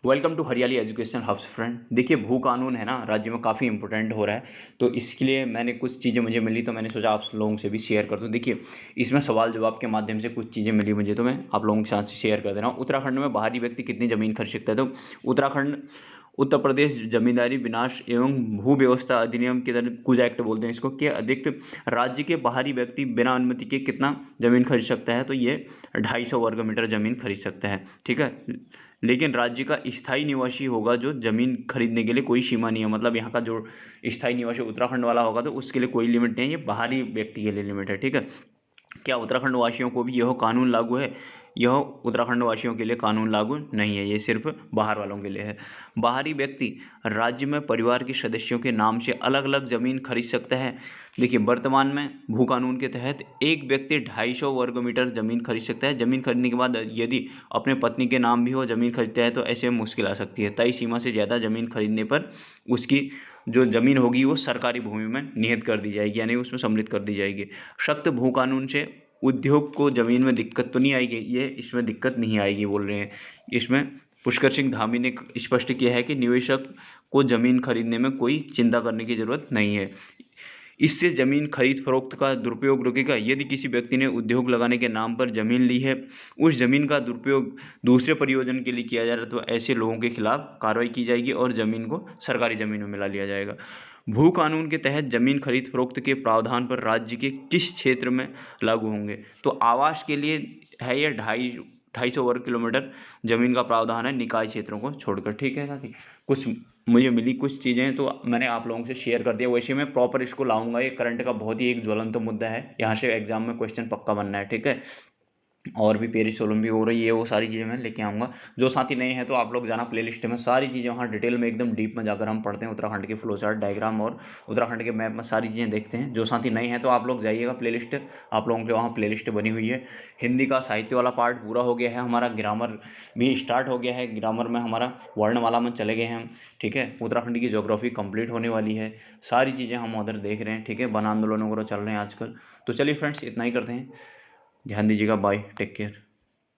Welcome to हरियाली education hubs friend. देखिए, भू कानून है ना राज्य में काफ़ी इंपॉर्टेंट हो रहा है। तो इसके लिए मैंने कुछ चीज़ें मुझे मिली तो मैंने सोचा आप लोगों से भी शेयर कर दूं। देखिए, इसमें सवाल जवाब के माध्यम से कुछ चीज़ें मिली मुझे, तो मैं आप लोगों के साथ शेयर कर दे रहा हूँ। उत्तराखंड में बाहरी व्यक्ति कितनी ज़मीन खरीद सकता है? तो उत्तराखंड उत्तर प्रदेश जमींदारी विनाश एवं भू व्यवस्था अधिनियम के तहत कुछ एक्ट बोलते हैं इसको, कि अधिकतम राज्य के बाहरी व्यक्ति बिना अनुमति के कितना ज़मीन खरीद सकता है? तो ये 250 वर्ग मीटर ज़मीन खरीद सकता है। ठीक है, लेकिन राज्य का स्थायी निवासी होगा जो ज़मीन खरीदने के लिए कोई सीमा नहीं है। मतलब यहाँ का जो स्थायी निवासी उत्तराखंड वाला होगा तो उसके लिए कोई लिमिट नहीं है, ये बाहरी व्यक्ति के लिए लिमिट है। ठीक है, क्या उत्तराखंड वासियों को भी यह कानून लागू है? यह उत्तराखंड वासियों के लिए कानून लागू नहीं है, ये सिर्फ बाहर वालों के लिए है। बाहरी व्यक्ति राज्य में परिवार के सदस्यों के नाम से अलग अलग ज़मीन खरीद सकता है। देखिए, वर्तमान में भू कानून के तहत एक व्यक्ति 250 वर्ग मीटर ज़मीन खरीद सकता है। ज़मीन खरीदने के बाद यदि अपने पत्नी के नाम भी हो ज़मीन खरीदता है तो ऐसे में मुश्किल आ सकती है। तय सीमा से ज़्यादा ज़मीन खरीदने पर उसकी जो ज़मीन होगी वो सरकारी भूमि में निहित कर दी जाएगी, यानी उसमें सम्मिलित कर दी जाएगी। सख्त भू कानून से उद्योग को ज़मीन में दिक्कत तो नहीं आएगी, ये इसमें दिक्कत नहीं आएगी बोल रहे हैं। इसमें पुष्कर सिंह धामी ने स्पष्ट किया है कि निवेशक को ज़मीन खरीदने में कोई चिंता करने की ज़रूरत नहीं है। इससे ज़मीन खरीद फरोख्त का दुरुपयोग रुकेगा। यदि किसी व्यक्ति ने उद्योग लगाने के नाम पर ज़मीन ली है, उस ज़मीन का दुरुपयोग दूसरे प्रयोजन के लिए किया जा रहा है, तो ऐसे लोगों के खिलाफ कार्रवाई की जाएगी और ज़मीन को सरकारी ज़मीन में मिला लिया जाएगा। भू कानून के तहत ज़मीन खरीद फरोख्त के प्रावधान पर राज्य के किस क्षेत्र में लागू होंगे? तो आवास के लिए है ये 250 वर्ग किलोमीटर ज़मीन का प्रावधान है, निकाय क्षेत्रों को छोड़कर। ठीक है साथी, कुछ मुझे मिली कुछ चीज़ें तो मैंने आप लोगों से शेयर कर दिया। वैसे मैं प्रॉपर इसको लाऊंगा, ये करंट का बहुत ही एक ज्वलंत मुद्दा है, यहाँ से एग्जाम में क्वेश्चन पक्का बनना है। ठीक है, और भी पेरिस ओलंपिक हो रही है, वो सारी चीज़ें मैं लेके आऊँगा। जो साथी नए हैं तो आप लोग जाना प्लेलिस्ट में, सारी चीज़ें वहाँ डिटेल में एकदम डीप में जाकर हम पढ़ते हैं। उत्तराखंड के फ्लो चार्ट, डायग्राम और उत्तराखंड के मैप में सारी चीज़ें देखते हैं। जो साथी नए हैं तो आप लोग जाइएगा प्लेलिस्ट, आप लोगों के वहाँ प्लेलिस्ट बनी हुई है। हिंदी का साहित्य वाला पार्ट पूरा हो गया है, हमारा ग्रामर भी स्टार्ट हो गया है। ग्रामर में हमारा वर्णमाला में चले गए हैं हम। ठीक है, उत्तराखंड की ज्योग्राफी कंप्लीट होने वाली है। सारी चीज़ें हम उधर देख रहे हैं। ठीक है, वन आंदोलन वगैरह चल रहे हैं आजकल। तो चलिए फ्रेंड्स, इतना ही करते हैं। ध्यान दीजिएगा, बाय, टेक केयर।